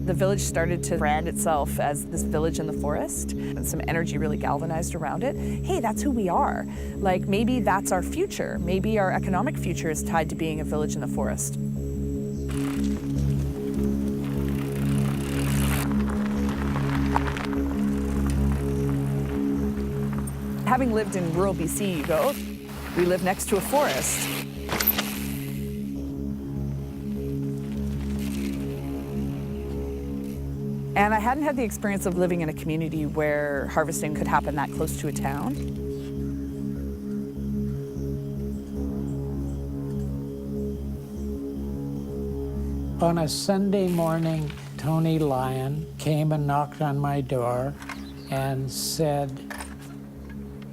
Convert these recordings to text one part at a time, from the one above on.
The village started to brand itself as this village in the forest, and some energy really galvanized around it. Hey, that's who we are. Like, maybe that's our future. Maybe our economic future is tied to being a village in the forest. Having lived in rural BC, you go, we live next to a forest. And I hadn't had the experience of living in a community where harvesting could happen that close to a town. On a Sunday morning, Tony Lyon came and knocked on my door and said,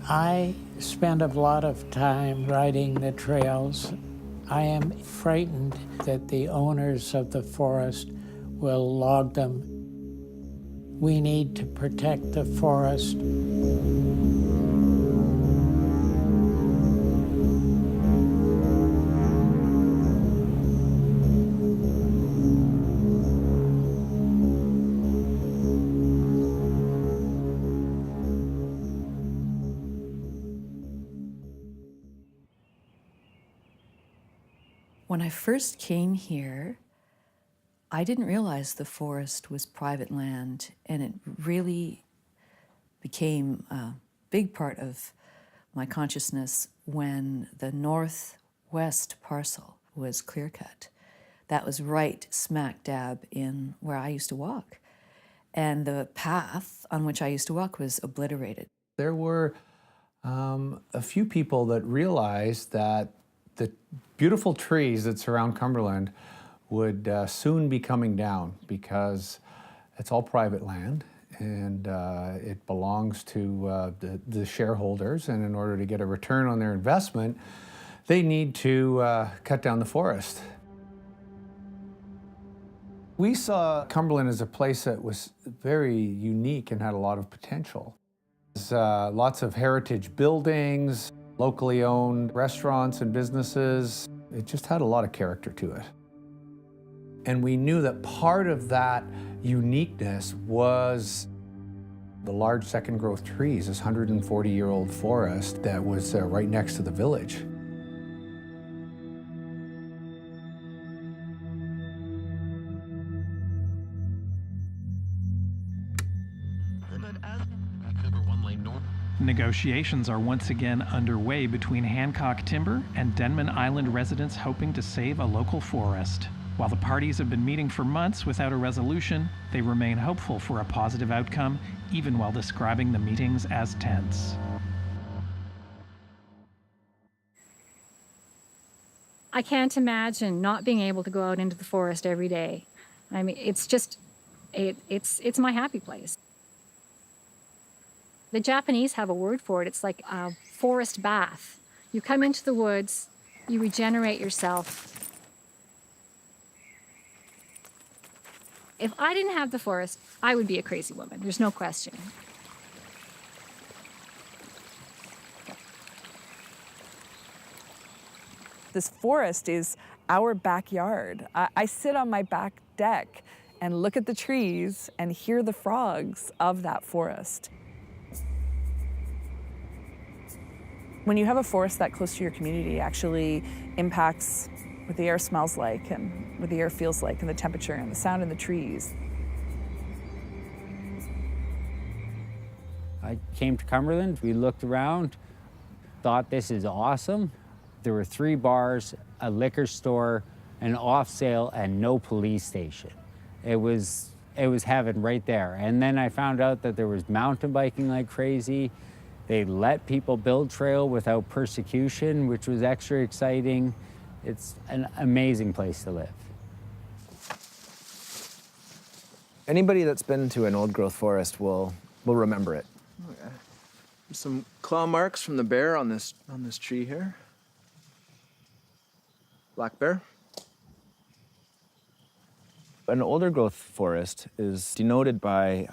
I spend a lot of time riding the trails. I am frightened that the owners of the forest will log them. We need to protect the forest. When I first came here, I didn't realize the forest was private land, and it really became a big part of my consciousness when the northwest parcel was clear-cut. That was right smack dab in where I used to walk. And the path on which I used to walk was obliterated. There were a few people that realized that the beautiful trees that surround Cumberland would soon be coming down because it's all private land and it belongs to the shareholders, and in order to get a return on their investment, they need to cut down the forest. We saw Cumberland as a place that was very unique and had a lot of potential. There's lots of heritage buildings, locally owned restaurants and businesses. It just had a lot of character to it. And we knew that part of that uniqueness was the large second growth trees, this 140-year-old forest that was right next to the village. Negotiations are once again underway between Hancock Timber and Denman Island residents hoping to save a local forest. While the parties have been meeting for months without a resolution, they remain hopeful for a positive outcome, even while describing the meetings as tense. I can't imagine not being able to go out into the forest every day. I mean, it's just, it's my happy place. The Japanese have a word for it. It's like a forest bath. You come into the woods, you regenerate yourself. If I didn't have the forest, I would be a crazy woman. There's no question. This forest is our backyard. I sit on my back deck and look at the trees and hear the frogs of that forest. When you have a forest that close to your community, it actually impacts what the air smells like and what the air feels like and the temperature and the sound in the trees. I came to Cumberland, we looked around, thought this is awesome. There were 3 bars, a liquor store, an off sale, and no police station. It was heaven right there. And then I found out that there was mountain biking like crazy. They let people build trail without persecution, which was extra exciting. It's an amazing place to live. Anybody that's been to an old growth forest will remember it. Okay. Some claw marks from the bear on this tree here. Black bear. An older growth forest is denoted by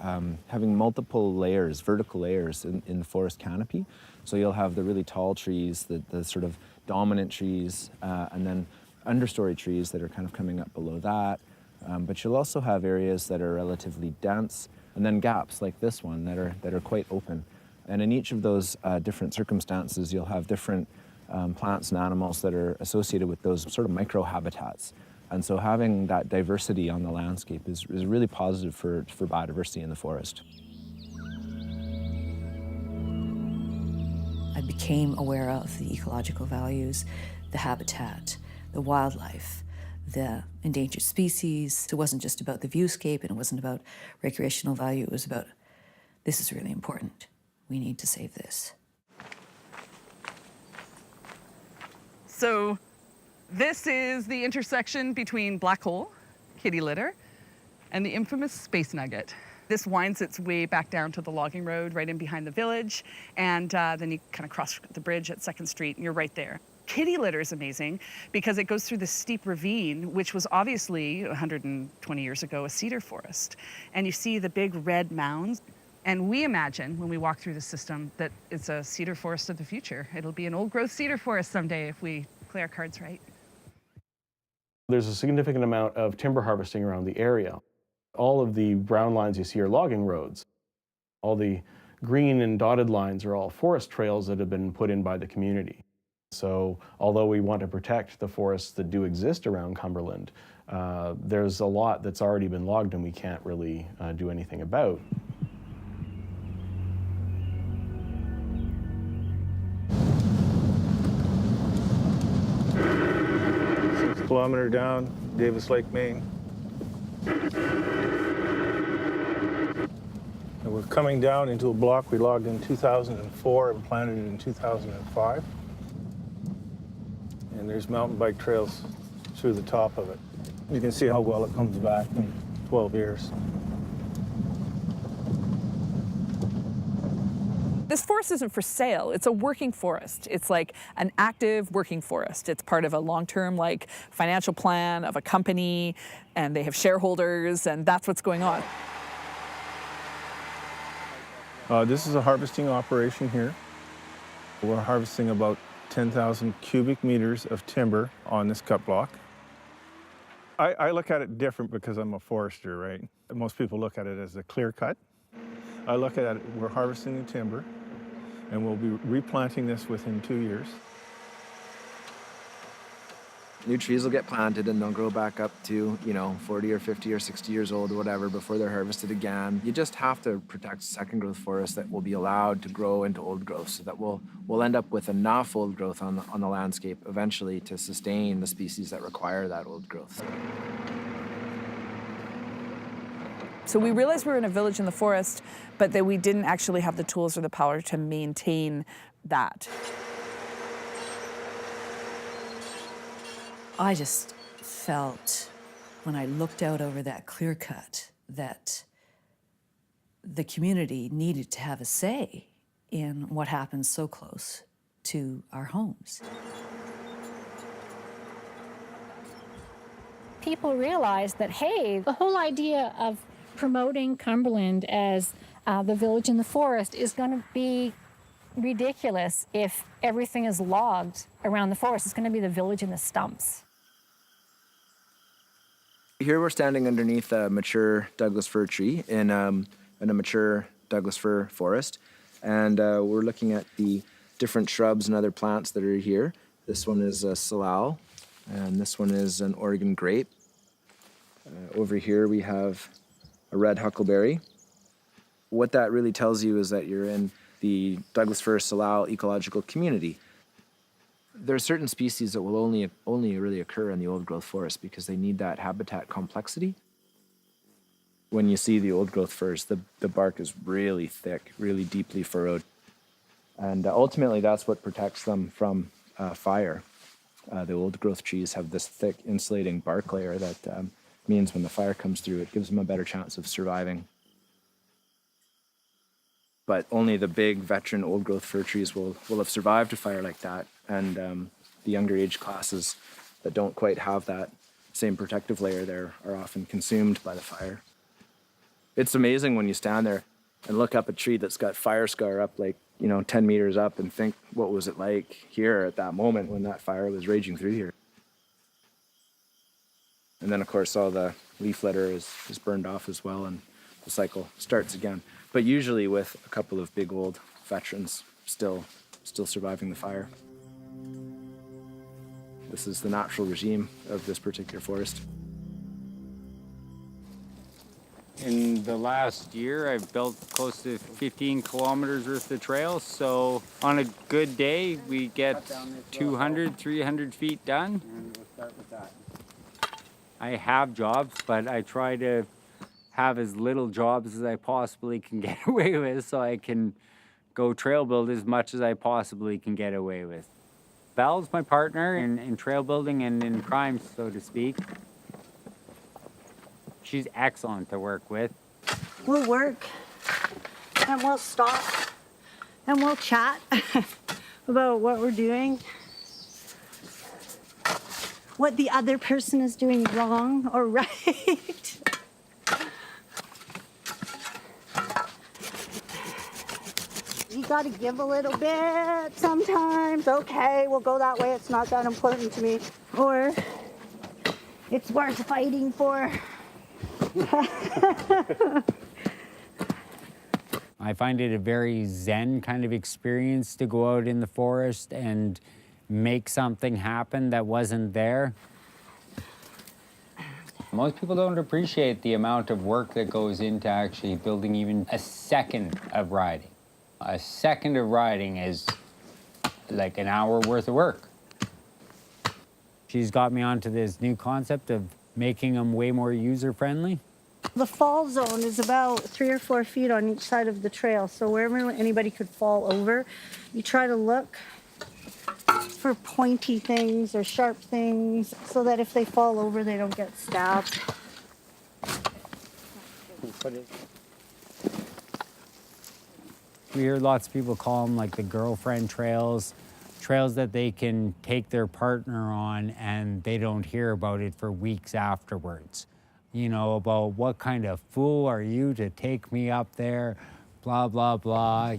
having multiple layers, vertical layers in the forest canopy. So you'll have the really tall trees, the sort of dominant trees, and then understory trees that are kind of coming up below that. But you'll also have areas that are relatively dense, and then gaps like this one that are quite open. And in each of those different circumstances, you'll have different plants and animals that are associated with those sort of micro-habitats. And so having that diversity on the landscape is really positive for biodiversity in the forest. I became aware of the ecological values, the habitat, the wildlife, the endangered species. It wasn't just about the viewscape and it wasn't about recreational value. It was about, this is really important. We need to save this. So this is the intersection between Black Hole, kitty litter, and the infamous Space Nugget. This winds its way back down to the logging road right in behind the village, and then you kind of cross the bridge at 2nd Street and you're right there. Kitty litter is amazing because it goes through this steep ravine, which was obviously 120 years ago a cedar forest. And you see the big red mounds. And we imagine when we walk through the system that it's a cedar forest of the future. It'll be an old growth cedar forest someday if we play our cards right. There's a significant amount of timber harvesting around the area. All of the brown lines you see are logging roads. All the green and dotted lines are all forest trails that have been put in by the community. So although we want to protect the forests that do exist around Cumberland, there's a lot that's already been logged and we can't really do anything about. 6 kilometer down, Davis Lake, Maine. And we're coming down into a block we logged in 2004 and planted it in 2005. And there's mountain bike trails through the top of it. You can see how well it comes back in 12 years. This forest isn't for sale. It's a working forest. It's like an active working forest. It's part of a long-term financial plan of a company, and they have shareholders, and that's what's going on. This is a harvesting operation here. We're harvesting about 10,000 cubic meters of timber on this cut block. I look at it different because I'm a forester, right? Most people look at it as a clear cut. I look at it, we're harvesting the timber, and we'll be replanting this within 2 years. New trees will get planted and they'll grow back up to, 40 or 50 or 60 years old or whatever before they're harvested again. You just have to protect second growth forests that will be allowed to grow into old growth so that we'll end up with enough old growth on the landscape eventually to sustain the species that require that old growth. So we realized we were in a village in the forest, but that we didn't actually have the tools or the power to maintain that. I just felt, when I looked out over that clear cut, that the community needed to have a say in what happens so close to our homes. People realized that, hey, the whole idea of promoting Cumberland as the village in the forest is going to be ridiculous if everything is logged around the forest. It's going to be the village in the stumps. Here we're standing underneath a mature Douglas fir tree in a mature Douglas fir forest. And we're looking at the different shrubs and other plants that are here. This one is a salal, and this one is an Oregon grape. Over here we have a red huckleberry. What that really tells you is that you're in the Douglas fir salal ecological community. There are certain species that will only really occur in the old growth forest because they need that habitat complexity. When you see the old growth firs, the bark is really thick, really deeply furrowed. And ultimately that's what protects them from fire. The old growth trees have this thick insulating bark layer that means when the fire comes through, it gives them a better chance of surviving. But only the big veteran old growth fir trees will have survived a fire like that. And the younger age classes that don't quite have that same protective layer there are often consumed by the fire. It's amazing when you stand there and look up a tree that's got fire scar up 10 meters up and think, what was it like here at that moment when that fire was raging through here? And then of course all the leaf litter is burned off as well, and the cycle starts again. But usually with a couple of big old veterans still surviving the fire. This is the natural regime of this particular forest. In the last year, I've built close to 15 kilometers worth of trails. So on a good day, we get 200, 300 feet done. I have jobs, but I try to have as little jobs as I possibly can get away with so I can go trail build as much as I possibly can get away with. Val's my partner in trail building and in crime, so to speak. She's excellent to work with. We'll work and we'll stop and we'll chat about what we're doing, what the other person is doing wrong or right. You gotta give a little bit sometimes. Okay, we'll go that way. It's not that important to me. Or it's worth fighting for. I find it a very zen kind of experience to go out in the forest and make something happen that wasn't there. Most people don't appreciate the amount of work that goes into actually building even a second of riding. A second of riding is like an hour worth of work. She's got me onto this new concept of making them way more user-friendly. The fall zone is about 3 or 4 feet on each side of the trail. So wherever anybody could fall over, you try to look for pointy things or sharp things so that if they fall over, they don't get stabbed. We hear lots of people call them like the girlfriend trails, trails that they can take their partner on and they don't hear about it for weeks afterwards. You know, about what kind of fool are you to take me up there, blah, blah, blah.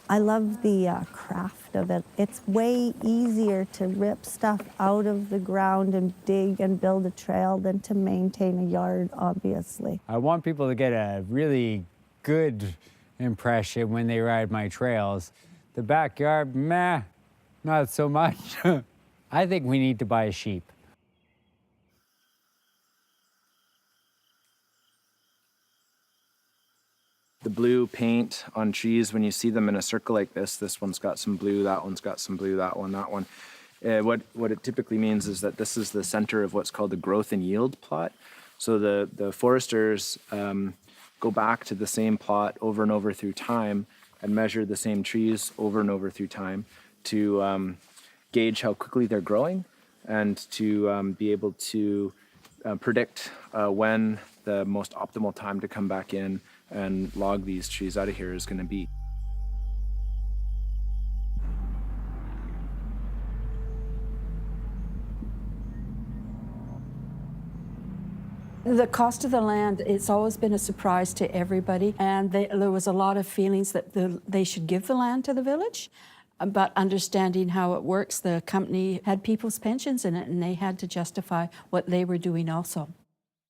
I love the craft of it. It's way easier to rip stuff out of the ground and dig and build a trail than to maintain a yard, obviously. I want people to get a really good impression when they ride my trails. The backyard, meh, not so much. I think we need to buy a sheep. The blue paint on trees, when you see them in a circle like this one's got some blue, that one's got some blue, that one. What it typically means is that this is the center of what's called the growth and yield plot. So the foresters go back to the same plot over and over through time and measure the same trees over and over through time to gauge how quickly they're growing and to be able to predict when the most optimal time to come back in and log these trees out of here is going to be. The cost of the land, it's always been a surprise to everybody, and there was a lot of feelings that they should give the land to the village, but understanding how it works, the company had people's pensions in it, and they had to justify what they were doing also.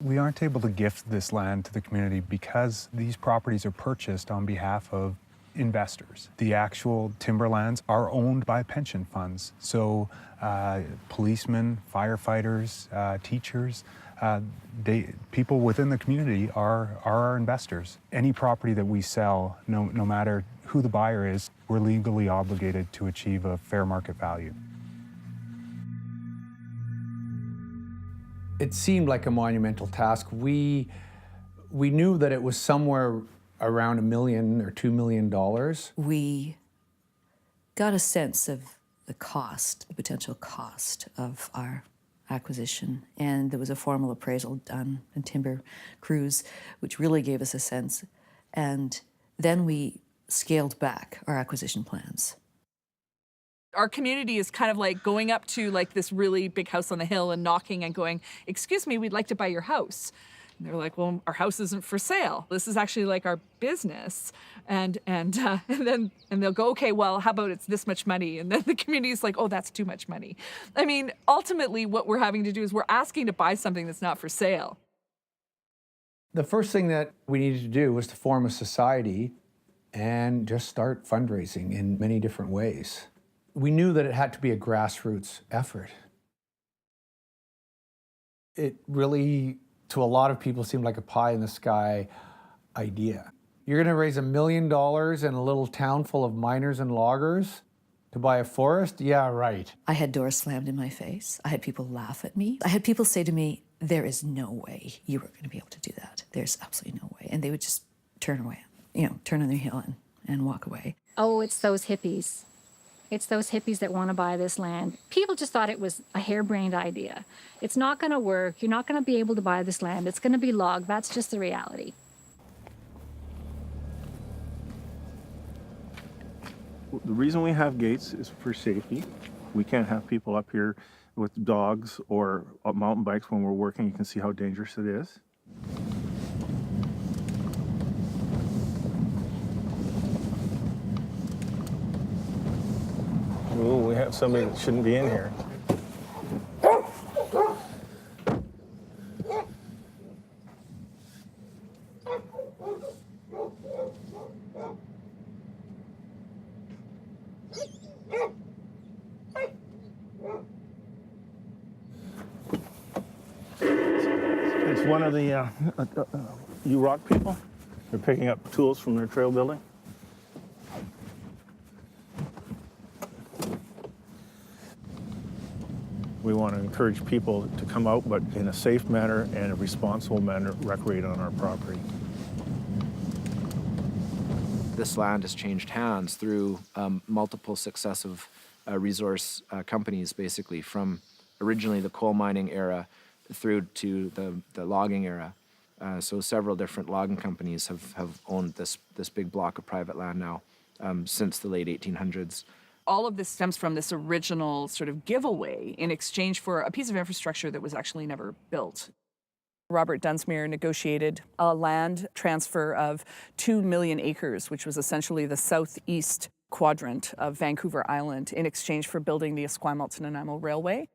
We aren't able to gift this land to the community because these properties are purchased on behalf of investors. The actual timberlands are owned by pension funds. So policemen, firefighters, teachers, people within the community are our investors. Any property that we sell, no matter who the buyer is, we're legally obligated to achieve a fair market value. It seemed like a monumental task. We knew that it was somewhere around $1 million or $2 million. We got a sense of the cost, the potential cost of our acquisition, and there was a formal appraisal done in timber crews, which really gave us a sense. And then we scaled back our acquisition plans. Our community is kind of like going up to like this really big house on the hill and knocking and going, "Excuse me, we'd like to buy your house." And they're like, well, our house isn't for sale. This is actually like our business. And they'll go, okay, well, how about it's this much money? And then the community's like, oh, that's too much money. I mean, ultimately, what we're having to do is we're asking to buy something that's not for sale. The first thing that we needed to do was to form a society and just start fundraising in many different ways. We knew that it had to be a grassroots effort. It really, to a lot of people, seemed like a pie-in-the-sky idea. You're going to raise $1 million in a little town full of miners and loggers to buy a forest? Yeah, right. I had doors slammed in my face. I had people laugh at me. I had people say to me, there is no way you were going to be able to do that. There's absolutely no way. And they would just turn away, turn on their heel and walk away. Oh, it's those hippies. It's those hippies that want to buy this land. People just thought it was a harebrained idea. It's not going to work. You're not going to be able to buy this land. It's going to be logged. That's just the reality. The reason we have gates is for safety. We can't have people up here with dogs or mountain bikes when we're working. You can see how dangerous it is. Ooh, we have somebody that shouldn't be in here. It's one of the U-Rock people. They're picking up tools from their trail building. We want to encourage people to come out, but in a safe manner and a responsible manner, recreate on our property. This land has changed hands through multiple successive resource companies, basically, from originally the coal mining era through to the logging era. So several different logging companies have owned this big block of private land now since the late 1800s. All of this stems from this original sort of giveaway in exchange for a piece of infrastructure that was actually never built. Robert Dunsmuir negotiated a land transfer of 2 million acres, which was essentially the southeast quadrant of Vancouver Island, in exchange for building the Esquimalt to Nanaimo Railway.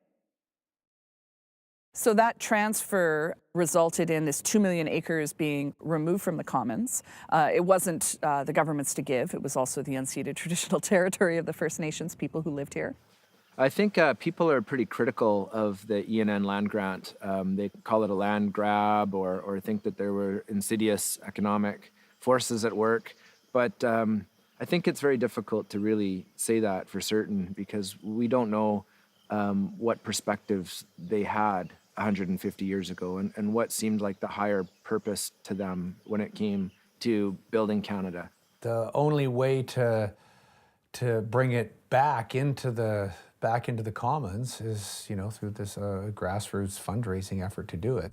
So that transfer resulted in this 2 million acres being removed from the commons. It wasn't the government's to give. It was also the unceded traditional territory of the First Nations people who lived here. I think people are pretty critical of the ENN land grant. They call it a land grab or think that there were insidious economic forces at work. But I think it's very difficult to really say that for certain because we don't know what perspectives they had 150 years ago and what seemed like the higher purpose to them when it came to building Canada. The only way to bring it back into the commons is, through this grassroots fundraising effort to do it.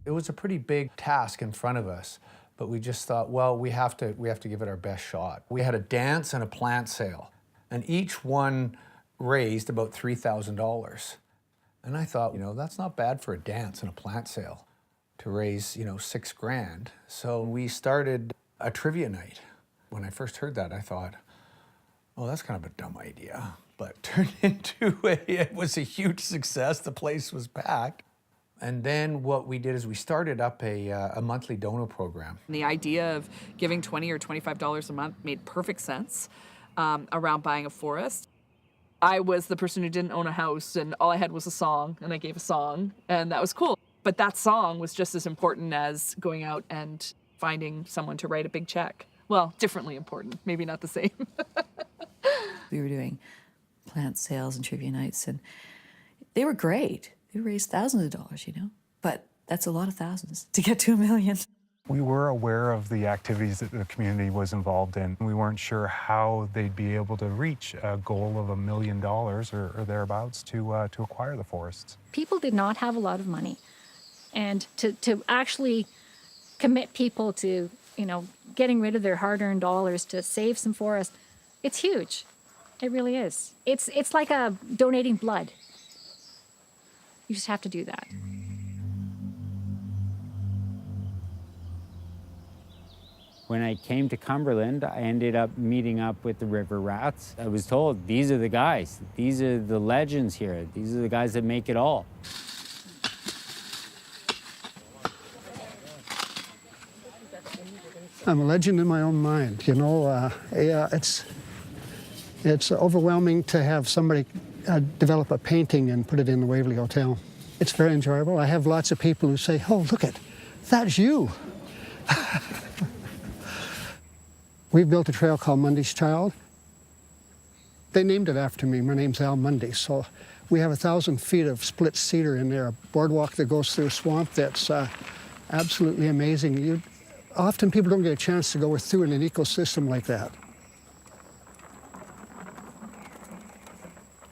It was a pretty big task in front of us, but we just thought, well, we have to give it our best shot. We had a dance and a plant sale, and each one raised about $3,000. And I thought, that's not bad for a dance and a plant sale to raise, $6,000. So we started a trivia night. When I first heard that, I thought, oh, that's kind of a dumb idea. But turned into it was a huge success. The place was packed. And then what we did is we started up a monthly donor program. The idea of giving $20 or $25 a month made perfect sense around buying a forest. I was the person who didn't own a house, and all I had was a song, and I gave a song, and that was cool. But that song was just as important as going out and finding someone to write a big check. Well, differently important, maybe not the same. We were doing plant sales and trivia nights, and they were great. They raised thousands of dollars, but that's a lot of thousands to get to $1 million. We were aware of the activities that the community was involved in. We weren't sure how they'd be able to reach a goal of $1 million or thereabouts to acquire the forests. People did not have a lot of money. And to actually commit people to, getting rid of their hard-earned dollars to save some forest, it's huge. It really is. It's like donating blood. You just have to do that. When I came to Cumberland, I ended up meeting up with the river rats. I was told, these are the guys. These are the legends here. These are the guys that make it all. I'm a legend in my own mind, you know. It's overwhelming to have somebody develop a painting and put it in the Waverley Hotel. It's very enjoyable. I have lots of people who say, oh, look it, that's you. We've built a trail called Mundy's Child. They named it after me. My name's Al Mundy. So we have 1,000 feet of split cedar in there, a boardwalk that goes through a swamp that's absolutely amazing. Often people don't get a chance to go through in an ecosystem like that.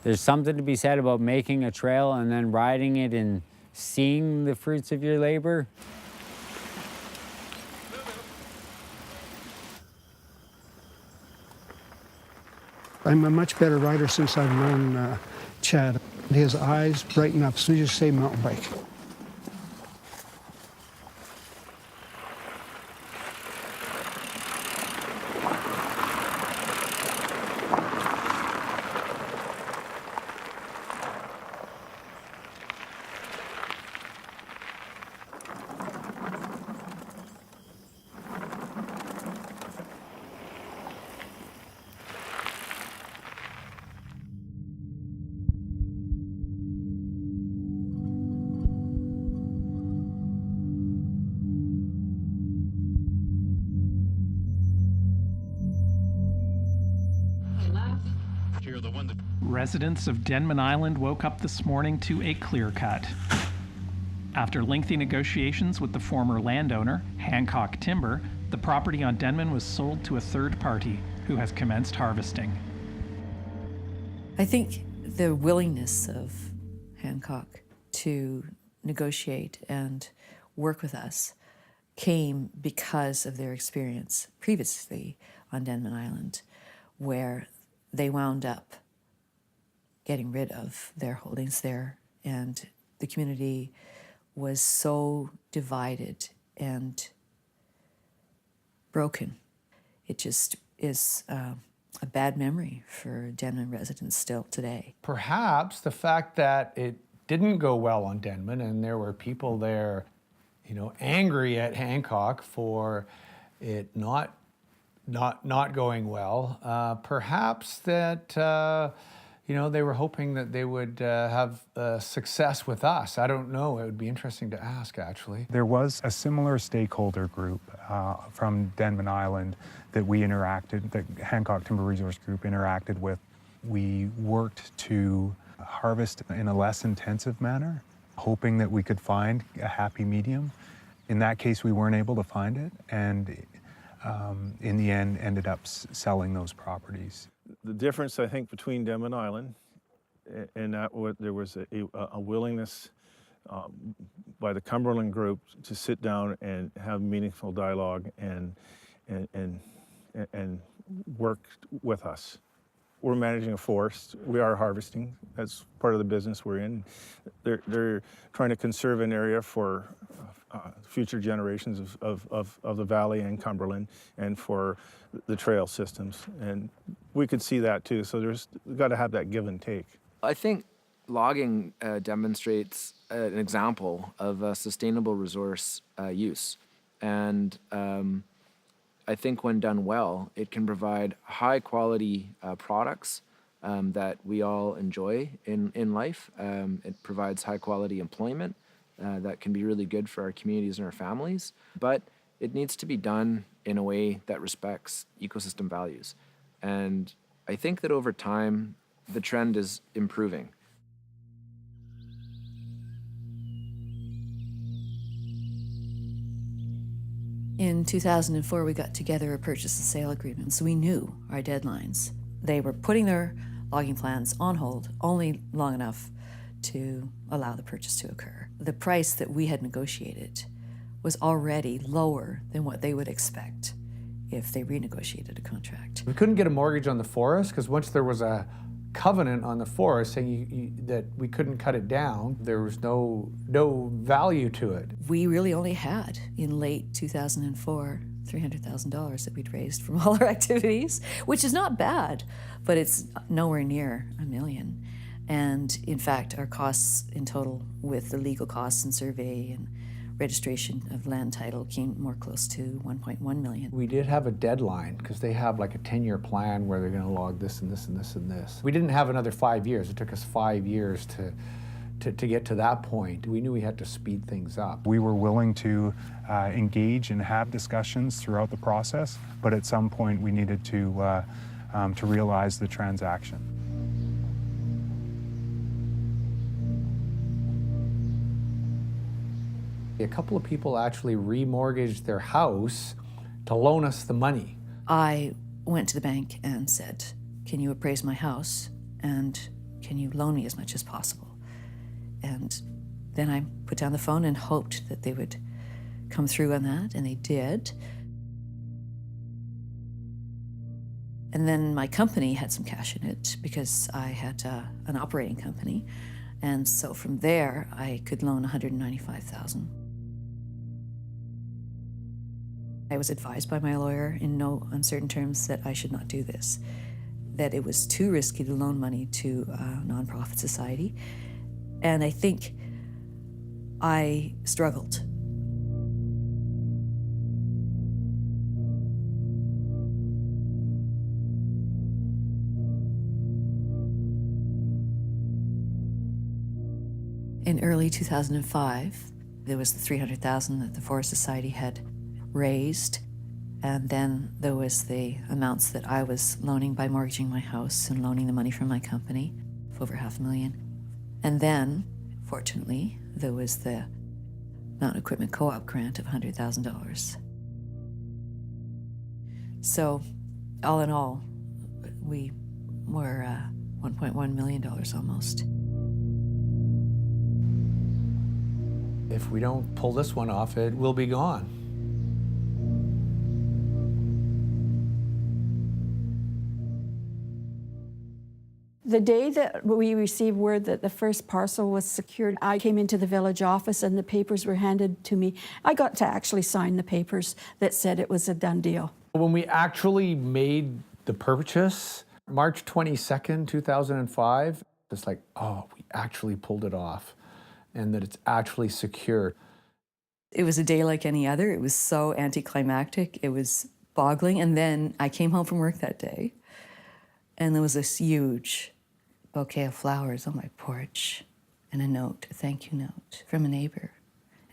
There's something to be said about making a trail and then riding it and seeing the fruits of your labor. I'm a much better rider since I've known Chad. His eyes brighten up as soon as you say mountain bike. Residents of Denman Island woke up this morning to a clear cut. After lengthy negotiations with the former landowner, Hancock Timber, the property on Denman was sold to a third party who has commenced harvesting. I think the willingness of Hancock to negotiate and work with us came because of their experience previously on Denman Island, where they wound up getting rid of their holdings there, and the community was so divided and broken. It just is a bad memory for Denman residents still today. Perhaps the fact that it didn't go well on Denman and there were people there, you know, angry at Hancock for it not going well. Perhaps that you know, they were hoping that they would have success with us. I don't know. It would be interesting to ask, actually. There was a similar stakeholder group from Denman Island that we interacted, that Hancock Timber Resource Group interacted with. We worked to harvest in a less intensive manner, hoping that we could find a happy medium. In that case, we weren't able to find it, and in the end ended up selling those properties. The difference, I think, between Denman Island and that, there was a willingness by the Cumberland group to sit down and have meaningful dialogue and work with us. We're managing a forest. We are harvesting. That's part of the business we're in. They're trying to conserve an area for future generations of the valley and Cumberland, and for the trail systems. And we could see that too. So we've got to have that give and take. I think logging demonstrates an example of a sustainable resource use. And I think when done well, it can provide high quality products that we all enjoy in life. It provides high quality employment that can be really good for our communities and our families, but it needs to be done in a way that respects ecosystem values. And I think that over time, the trend is improving. In 2004, we got together a purchase and sale agreement, so we knew our deadlines. They were putting their logging plans on hold only long enough to allow the purchase to occur. The price that we had negotiated was already lower than what they would expect if they renegotiated a contract. We couldn't get a mortgage on the forest because once there was a covenant on the forest saying that we couldn't cut it down. There was no value to it. We really only had, in late 2004, $300,000 that we'd raised from all our activities, which is not bad, but it's nowhere near $1 million. And in fact, our costs in total with the legal costs and survey and registration of land title came more close to 1.1 million. We did have a deadline because they have like a 10-year plan where they're going to log this and this and this and this. We didn't have another 5 years. It took us 5 years to get to that point. We knew we had to speed things up. We were willing to engage and have discussions throughout the process, but at some point we needed to realize the transaction. A couple of people actually remortgaged their house to loan us the money. I went to the bank and said, can you appraise my house and can you loan me as much as possible? And then I put down the phone and hoped that they would come through on that, and they did. And then my company had some cash in it because I had an operating company. And so from there, I could loan $195,000. I was advised by my lawyer in no uncertain terms that I should not do this, that it was too risky to loan money to a nonprofit society. And I think I struggled. In early 2005, there was the $300,000 that the Forest Society had raised, and then there was the amounts that I was loaning by mortgaging my house and loaning the money from my company, over $500,000. And then, fortunately, there was the Mountain Equipment Co-op grant of $100,000. So, all in all, we were $1.1 million almost. If we don't pull this one off, it will be gone. The day that we received word that the first parcel was secured, I came into the village office and the papers were handed to me. I got to actually sign the papers that said it was a done deal. When we actually made the purchase, March 22nd, 2005, it's like, oh, we actually pulled it off and that it's actually secure. It was a day like any other. It was so anticlimactic. It was boggling. And then I came home from work that day and there was this huge bouquet of flowers on my porch and a note, a thank you note from a neighbor.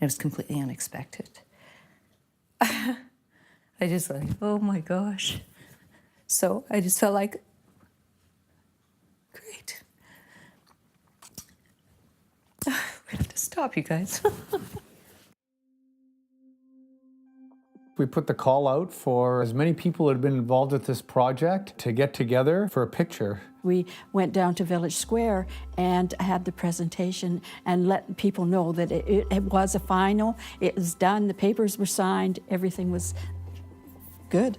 And it was completely unexpected. I just like, oh my gosh. So I just felt like, great. We have to stop, you guys. We put the call out for as many people who had been involved with this project to get together for a picture. We went down to Village Square and had the presentation and let people know that it was a final, it was done, the papers were signed, everything was good.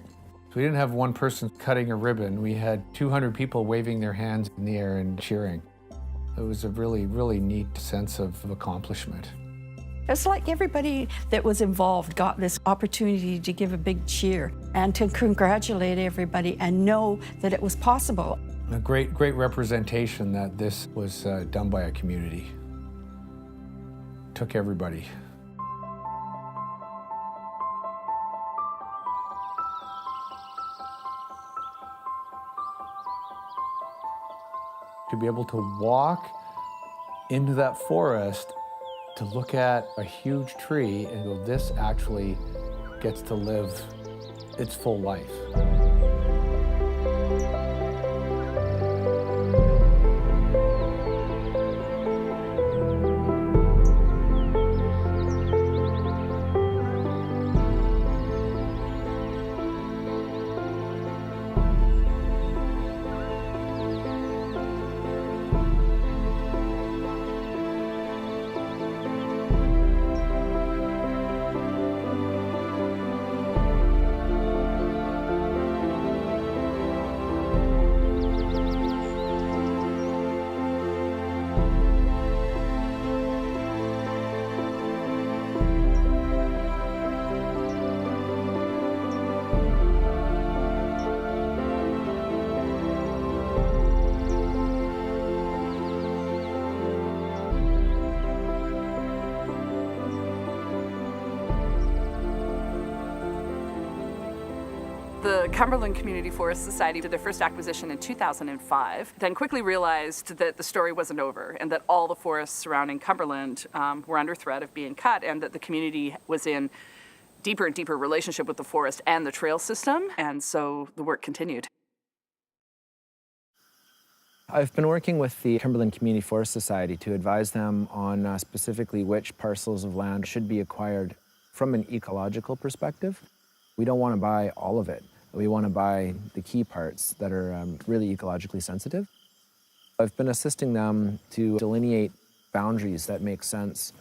We didn't have one person cutting a ribbon. We had 200 people waving their hands in the air and cheering. It was a really, really neat sense of accomplishment. It's like everybody that was involved got this opportunity to give a big cheer and to congratulate everybody and know that it was possible. A great, great representation that this was done by a community. Took everybody. To be able to walk into that forest, to look at a huge tree and go, this actually gets to live its full life. The Cumberland Community Forest Society did their first acquisition in 2005, then quickly realized that the story wasn't over and that all the forests surrounding Cumberland were under threat of being cut, and that the community was in deeper and deeper relationship with the forest and the trail system, and so the work continued. I've been working with the Cumberland Community Forest Society to advise them on specifically which parcels of land should be acquired from an ecological perspective. We don't want to buy all of it. We want to buy the key parts that are really ecologically sensitive. I've been assisting them to delineate boundaries that make sense.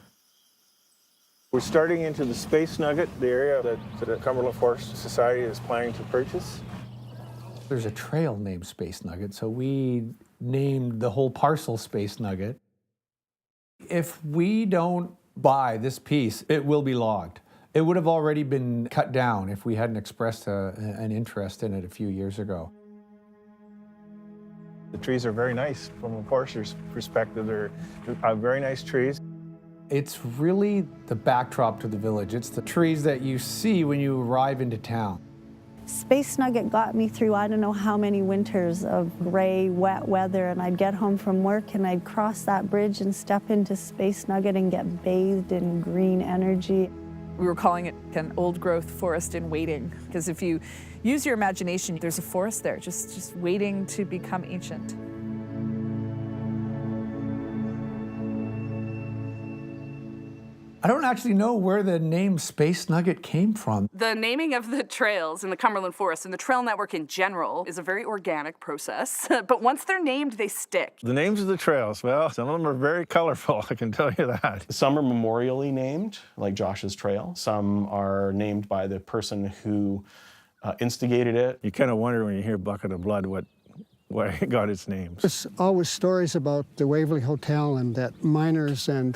We're starting into the Space Nugget, the area that the Cumberland Forest Society is planning to purchase. There's a trail named Space Nugget, so we named the whole parcel Space Nugget. If we don't buy this piece, it will be logged. It would have already been cut down if we hadn't expressed an interest in it a few years ago. The trees are very nice from a forester's perspective. They're very nice trees. It's really the backdrop to the village. It's the trees that you see when you arrive into town. Space Nugget got me through I don't know how many winters of gray, wet weather, and I'd get home from work and I'd cross that bridge and step into Space Nugget and get bathed in green energy. We were calling it an old-growth forest in waiting, because if you use your imagination, there's a forest there, just waiting to become ancient. I don't actually know where the name Space Nugget came from. The naming of the trails in the Cumberland Forest and the trail network in general is a very organic process, but once they're named, they stick. The names of the trails, well, some of them are very colorful, I can tell you that. Some are memorially named, like Josh's Trail. Some are named by the person who instigated it. You kind of wonder when you hear Bucket of Blood what it got its name. There's always stories about the Waverly Hotel and that miners and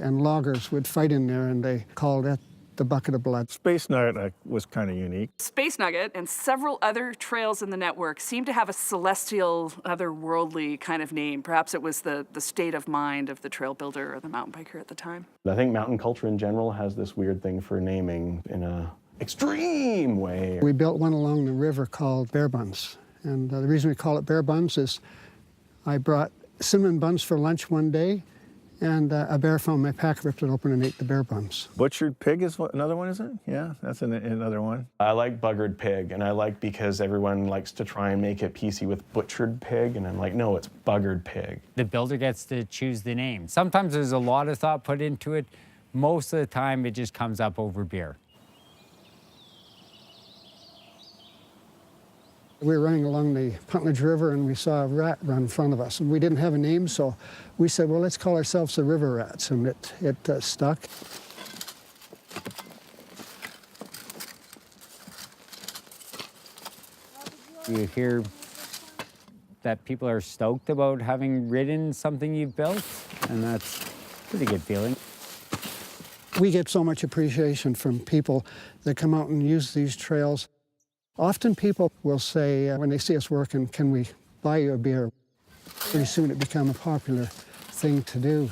loggers would fight in there, and they called it the Bucket of Blood. Space Nugget was kind of unique. Space Nugget and several other trails in the network seem to have a celestial, otherworldly kind of name. Perhaps it was the state of mind of the trail builder or the mountain biker at the time. I think mountain culture in general has this weird thing for naming in an extreme way. We built one along the river called Bear Buns, and the reason we call it Bear Buns is I brought cinnamon buns for lunch one day, and a bear found my pack, ripped it open, and ate the bear buns. Butchered pig is another one, is it? Yeah, that's another one. I like buggered pig, and I like because everyone likes to try and make it PC with butchered pig, and I'm like, no, it's buggered pig. The builder gets to choose the name. Sometimes there's a lot of thought put into it. Most of the time, it just comes up over beer. We were running along the Puntledge River, and we saw a rat run in front of us. And we didn't have a name, so we said, well, let's call ourselves the River Rats, and it stuck. You hear that people are stoked about having ridden something you've built, and that's a pretty good feeling. We get so much appreciation from people that come out and use these trails. Often people will say, when they see us working, can we buy you a beer? Pretty soon it became a popular thing to do.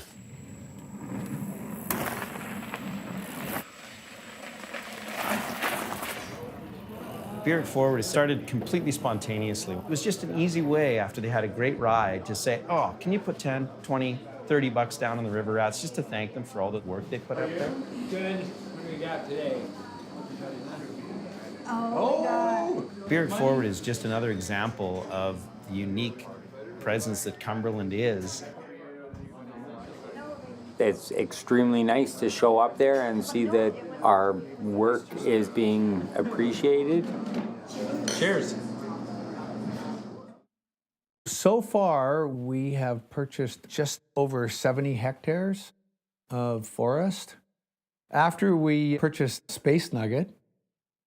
Beer It Forward started completely spontaneously. It was just an easy way after they had a great ride to say, oh, can you put 10, 20, 30 bucks down on the River Rats just to thank them for all the work they put out there? Good. What do we got today? Beer It Forward is just another example of the unique presence that Cumberland is. It's extremely nice to show up there and see that our work is being appreciated. Cheers. So far, we have purchased just over 70 hectares of forest. After we purchase Space Nugget,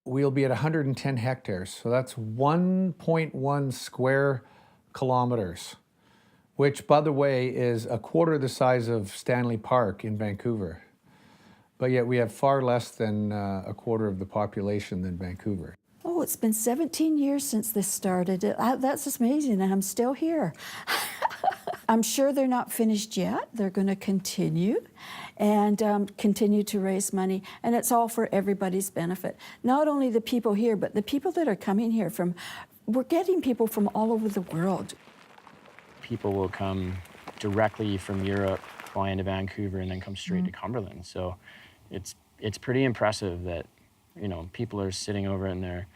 we'll be at 110 hectares. So that's 1.1 square kilometers, which, by the way, is a quarter the size of Stanley Park in Vancouver. But yet we have far less than a quarter of the population than Vancouver. Oh, it's been 17 years since this started. That's amazing, and I'm still here. I'm sure they're not finished yet. They're going to continue and continue to raise money. And it's all for everybody's benefit. Not only the people here, but the people that are coming here from, we're getting people from all over the world. People will come directly from Europe, fly into Vancouver, and then come straight to Cumberland. So it's pretty impressive that, you know, people are sitting over in their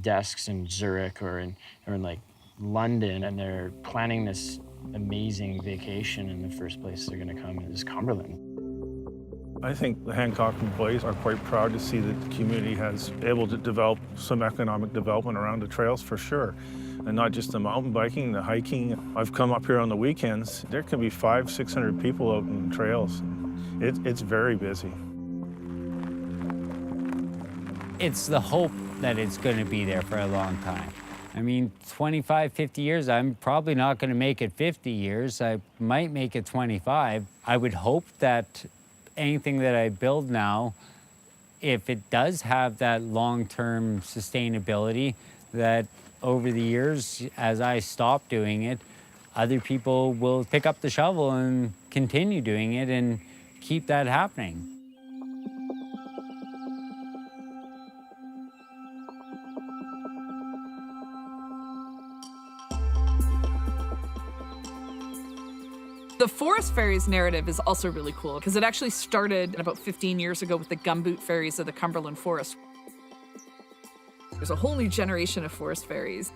desks in Zurich or in like London, and they're planning this amazing vacation, and the first place they're going to come is Cumberland. I think the Hancock employees are quite proud to see that the community has able to develop some economic development around the trails for sure. And not just the mountain biking, the hiking. I've come up here on the weekends. There can be 500-600 people out in the trails. It's very busy. It's the hope that it's going to be there for a long time. I mean, 25, 50 years, I'm probably not going to make it 50 years. I might make it 25. I would hope that anything that I build now, if it does have that long-term sustainability, that over the years, as I stop doing it, other people will pick up the shovel and continue doing it and keep that happening. The Forest Fairies narrative is also really cool because it actually started about 15 years ago with the gumboot fairies of the Cumberland Forest. There's a whole new generation of forest fairies.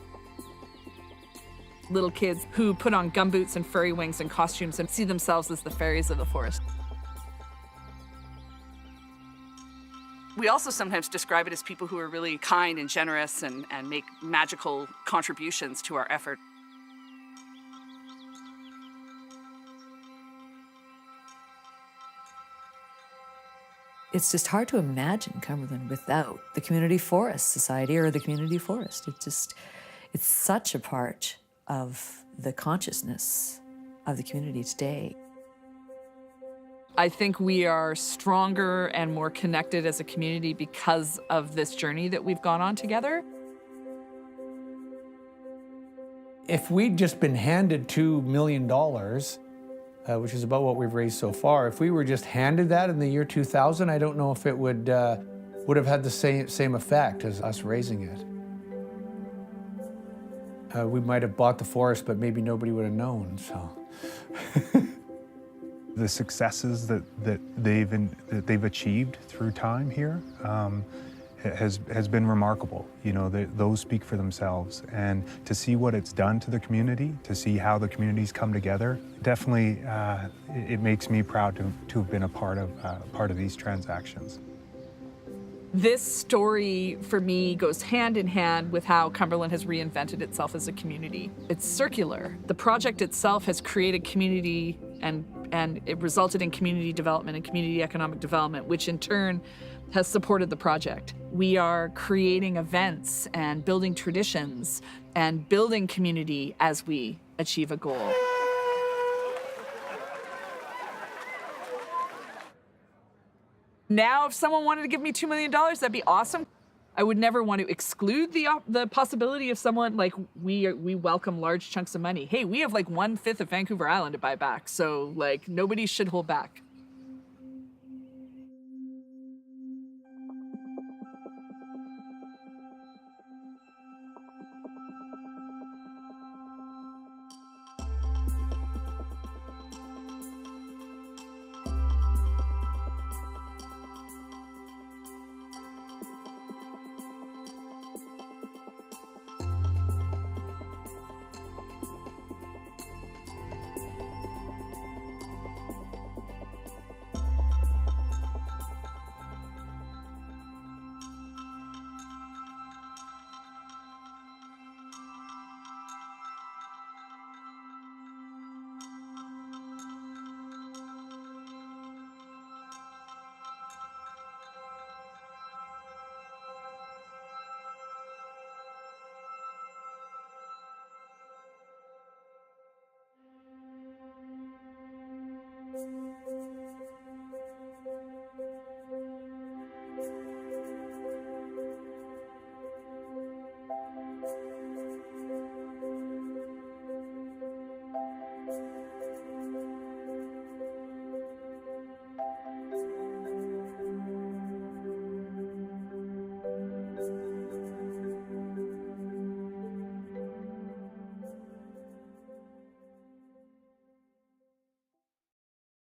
Little kids who put on gumboots and furry wings and costumes and see themselves as the fairies of the forest. We also sometimes describe it as people who are really kind and generous and make magical contributions to our effort. It's just hard to imagine Cumberland without the Community Forest Society or the Community Forest. It's such a part of the consciousness of the community today. I think we are stronger and more connected as a community because of this journey that we've gone on together. If we'd just been handed $2 million, which is about what we've raised so far, if we were just handed that in the year 2000, I don't know if it would have had the same effect as us raising it. We might have bought the forest, but maybe nobody would have known, so. The successes that they've achieved through time here has been remarkable. You know, those speak for themselves, and to see what it's done to the community, to see how the communities come together, definitely it makes me proud to have been a part of these transactions. This story, for me, goes hand in hand with how Cumberland has reinvented itself as a community. It's circular. The project itself has created community and it resulted in community development and community economic development, which in turn has supported the project. We are creating events and building traditions and building community as we achieve a goal. Now, if someone wanted to give me $2 million, that'd be awesome. I would never want to exclude the possibility of someone, like, we welcome large chunks of money. Hey, we have like 1/5 of Vancouver Island to buy back, so like nobody should hold back.